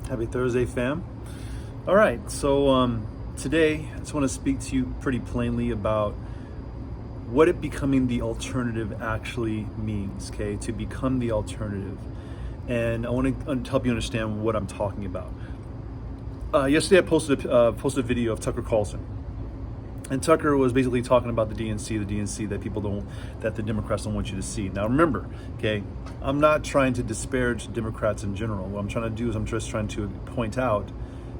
Happy Thursday, fam. All right, so today I just want to speak to you pretty plainly about what it becoming the alternative actually means, okay? To become the alternative. And I want to help you understand what I'm talking about. Yesterday I posted a video of Tucker Carlson. And Tucker was basically talking about the DNC that the Democrats don't want you to see. Now remember, okay, I'm not trying to disparage Democrats in general. What I'm trying to do is I'm just trying to point out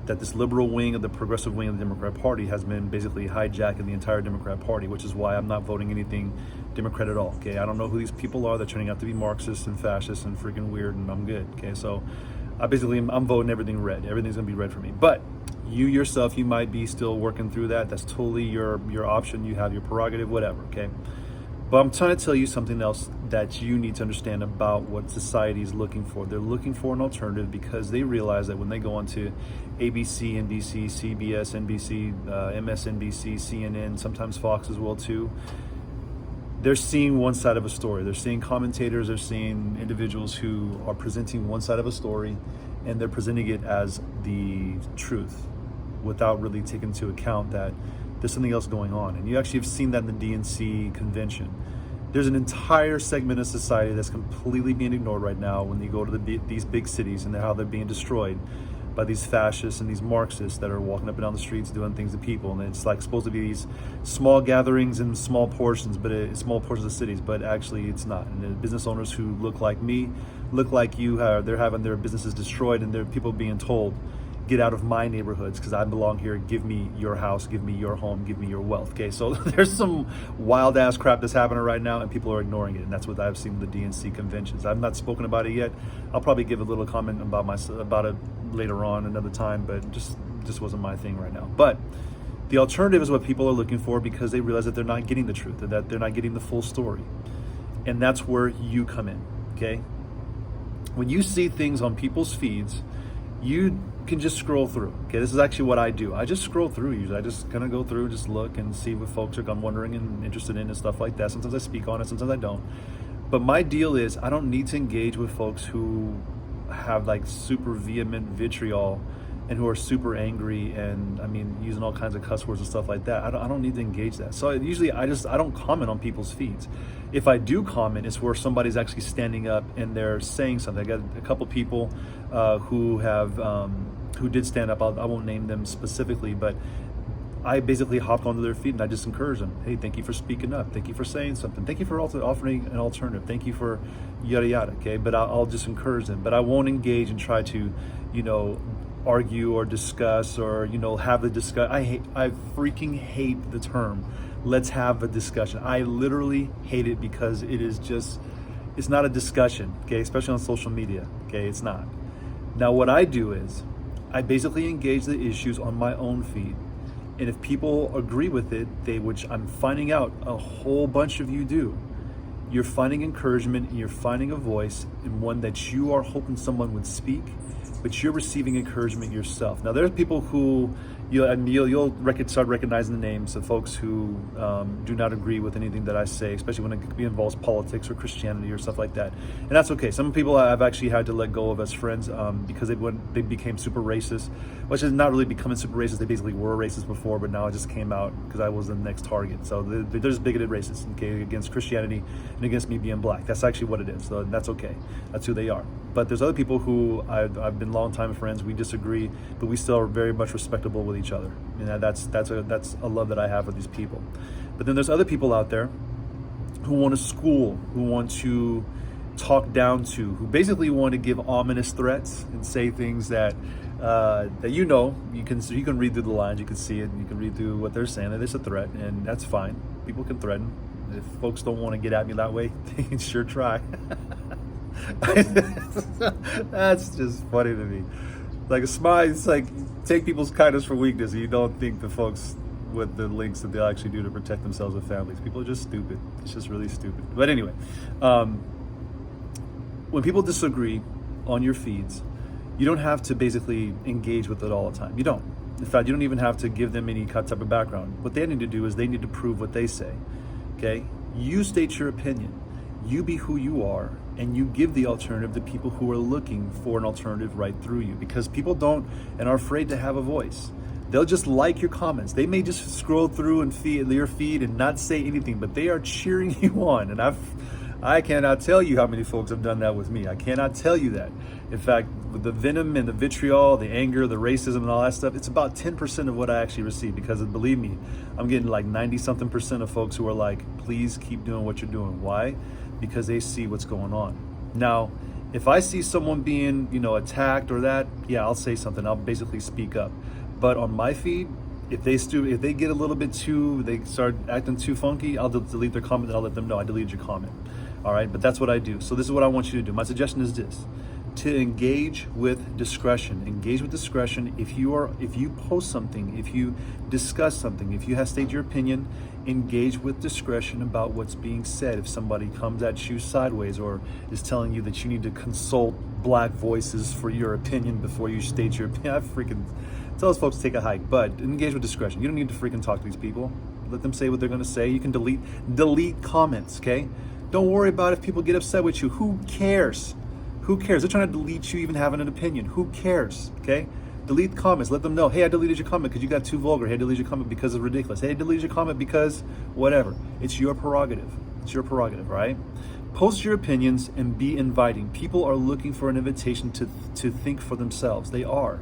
that this liberal wing of the progressive wing of the Democrat Party has been basically hijacking the entire Democrat Party, which is why I'm not voting anything Democrat at all, okay? I don't know who these people are. They're turning out to be Marxists and fascists and freaking weird, and I'm good, okay? So I'm voting everything red. Everything's gonna be red for me. But you yourself, you might be still working through that. That's totally your option. You have your prerogative, whatever, okay? But I'm trying to tell you something else that you need to understand about what society is looking for. They're looking for an alternative because they realize that when they go onto ABC, NBC, CBS, NBC, MSNBC, CNN, sometimes Fox as well too, they're seeing one side of a story. They're seeing commentators, they're seeing individuals who are presenting one side of a story, and they're presenting it as the truth without really taking into account that there's something else going on. And you actually have seen that in the DNC convention. There's an entire segment of society that's completely being ignored right now when you go to these big cities and how they're being destroyed by these fascists and these Marxists that are walking up and down the streets doing things to people. And it's like supposed to be these small gatherings in small portions, small portions of cities, but actually it's not. And the business owners who look like me, look like you, they're having their businesses destroyed, and there are people being told, get out of my neighborhoods because I belong here. Give me your house, give me your home, give me your wealth. Okay, so there's some wild ass crap that's happening right now, and people are ignoring it. And that's what I've seen with the DNC conventions. I've not spoken about it yet. I'll probably give a little comment about it later on another time, but just wasn't my thing right now. But the alternative is what people are looking for because they realize that they're not getting the truth, that they're not getting the full story. And that's where you come in, okay? When you see things on people's feeds, you can just scroll through. Okay, this is actually what I do. I just scroll through usually. I just kind of go through, just look and see what folks are wondering and interested in and stuff like that. Sometimes I speak on it, sometimes I don't. But my deal is I don't need to engage with folks who have like super vehement vitriol and who are super angry and using all kinds of cuss words and stuff like that. I don't need to engage that. So usually I don't comment on people's feeds. If I do comment, it's where somebody's actually standing up and they're saying something. I got a couple people who did stand up. I won't name them specifically, but I basically hopped onto their feed and I just encouraged them. Hey, thank you for speaking up. Thank you for saying something. Thank you for offering an alternative. Thank you for yada yada. Okay, but I'll just encourage them. But I won't engage and try to, argue or discuss or have the discussion. I freaking hate the term let's have a discussion. I literally hate it because it's not a discussion, okay, especially on social media. Okay, it's not. Now what I do is I basically engage the issues on my own feed, and if people agree with it, which I'm finding out a whole bunch of you do, you're finding encouragement and you're finding a voice in one that you are hoping someone would speak, but you're receiving encouragement yourself. Now there's people who you'll start recognizing the names of folks who do not agree with anything that I say, especially when it involves politics or Christianity or stuff like that. And that's okay. Some people I've actually had to let go of as friends because they became super racist, which is not really becoming super racist. They basically were racist before, but now it just came out because I was the next target. So there's bigoted racists, okay, against Christianity and against me being black. That's actually what it is. So that's okay. That's who they are. But there's other people who I've been longtime friends. We disagree, but we still are very much respectable with each other. That's a love that I have for these people. But then there's other people out there who want to school, who want to talk down to, who basically want to give ominous threats and say things that you can read through the lines, you can see it, and you can read through what they're saying. That it's a threat, and that's fine. People can threaten. If folks don't want to get at me that way, they can sure try. That's just funny to me. Like a smile, it's like take people's kindness for weakness, and you don't think the folks with the links that they'll actually do to protect themselves and families. People are just stupid. It's just really stupid. But anyway, when people disagree on your feeds, you don't have to basically engage with it all the time. You don't. In fact, you don't even have to give them any type of background. What they need to do is they need to prove what they say. Okay? You state your opinion. You be who you are, and you give the alternative to people who are looking for an alternative right through you, because people don't and are afraid to have a voice. They'll just like your comments. They may just scroll through and feed your feed and not say anything, but they are cheering you on. And I cannot tell you how many folks have done that with me. I cannot tell you that. In fact, with the venom and the vitriol, the anger, the racism and all that stuff, it's about 10% of what I actually receive, because believe me, I'm getting like 90-something% of folks who are like, please keep doing what you're doing. Why? Because they see what's going on. Now, if I see someone being, attacked or that, yeah, I'll say something. I'll basically speak up. But on my feed, if they get a little bit they start acting too funky, I'll delete their comment and I'll let them know I deleted your comment. All right, but that's what I do. So this is what I want you to do. My suggestion is this: to engage with discretion. Engage with discretion. If you post something, if you discuss something, if you have stated your opinion, engage with discretion about what's being said. If somebody comes at you sideways or is telling you that you need to consult black voices for your opinion before you state your opinion, I freaking tell those folks to take a hike. But engage with discretion. You don't need to freaking talk to these people. Let them say what they're going to say. You can delete comments, okay? Don't worry about if people get upset with you. Who cares? Who cares? They're trying to delete you even having an opinion. Who cares, okay? Delete comments. Let them know, hey, I deleted your comment because you got too vulgar. Hey, I deleted your comment because it's ridiculous. Hey, I deleted your comment because whatever. It's your prerogative. It's your prerogative, right? Post your opinions and be inviting. People are looking for an invitation to think for themselves. They are.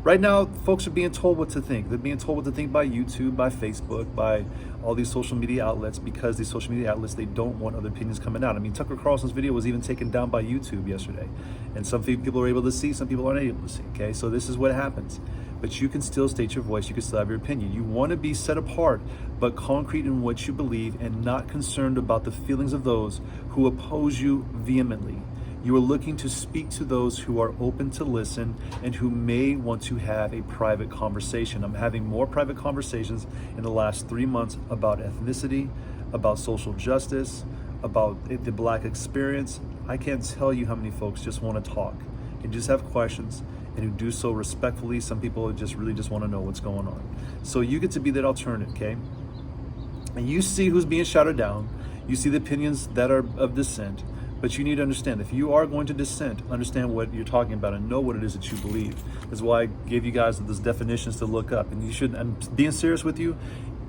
Right now, folks are being told what to think. They're being told what to think by YouTube, by Facebook, by all these social media outlets, because these social media outlets, they don't want other opinions coming out. I mean, Tucker Carlson's video was even taken down by YouTube yesterday. And some people are able to see, some people aren't able to see, okay? So this is what happens. But you can still state your voice, you can still have your opinion. You want to be set apart, but concrete in what you believe and not concerned about the feelings of those who oppose you vehemently. You are looking to speak to those who are open to listen and who may want to have a private conversation. I'm having more private conversations in the last 3 months about ethnicity, about social justice, about the black experience. I can't tell you how many folks just want to talk and just have questions, and who do so respectfully. Some people just really want to know what's going on. So you get to be that alternative, okay? And you see who's being shouted down. You see the opinions that are of dissent. But you need to understand, if you are going to dissent, understand what you're talking about and know what it is that you believe. That's why I gave you guys those definitions to look up. And you should, I'm being serious with you,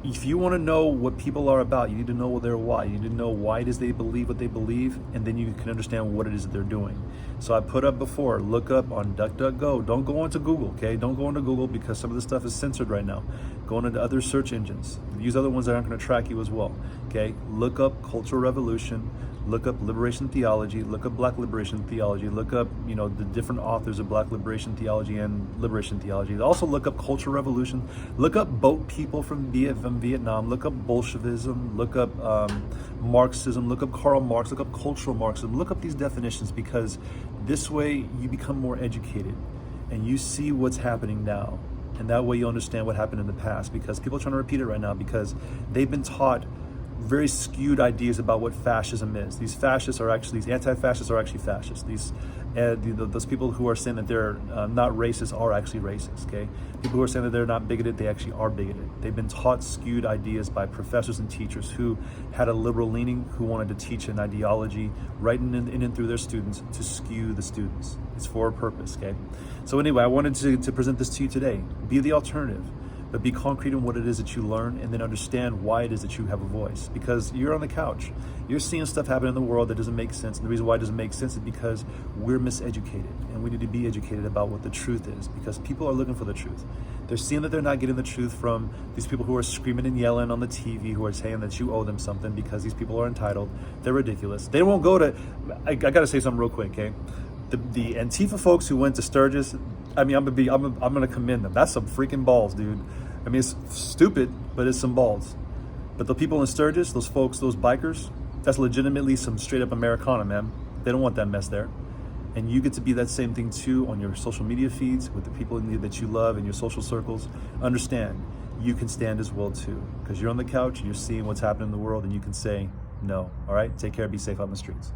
if you want to know what people are about, you need to know their why. You need to know why it is they believe what they believe, and then you can understand what it is that they're doing. So I put up before, look up on DuckDuckGo. Don't go into Google, okay? Don't go into Google, because some of the stuff is censored right now. Go into other search engines. Use other ones that aren't going to track you as well, okay? Look up Cultural Revolution. Look up liberation theology, look up black liberation theology, look up, the different authors of black liberation theology and liberation theology. Also look up Cultural Revolution, look up boat people from Vietnam, look up Bolshevism, look up Marxism, look up Karl Marx, look up cultural Marxism, look up these definitions, because this way you become more educated and you see what's happening now. And that way you understand what happened in the past, because people are trying to repeat it right now because they've been taught very skewed ideas about what fascism is. These anti-fascists are actually fascists. Those people who are saying that they're not racist are actually racist, okay? People who are saying that they're not bigoted, they actually are bigoted. They've been taught skewed ideas by professors and teachers who had a liberal leaning, who wanted to teach an ideology right in and through their students to skew the students. It's for a purpose, okay? So anyway, I wanted to present this to you today. Be the alternative. But be concrete in what it is that you learn, and then understand why it is that you have a voice. Because you're on the couch. You're seeing stuff happen in the world that doesn't make sense. And the reason why it doesn't make sense is because we're miseducated. And we need to be educated about what the truth is. Because people are looking for the truth. They're seeing that they're not getting the truth from these people who are screaming and yelling on the TV, who are saying that you owe them something because these people are entitled. They're ridiculous. They won't go to... I got to say something real quick, okay? The Antifa folks who went to Sturgis, I mean, I'm gonna commend them. That's some freaking balls, dude. I mean, it's stupid, but it's some balls. But the people in Sturgis, those folks, those bikers, that's legitimately some straight up Americana, man. They don't want that mess there. And you get to be that same thing too on your social media feeds with the people that you love in your social circles. Understand, you can stand as well too, because you're on the couch and you're seeing what's happening in the world, and you can say no. All right, take care, be safe out in the streets.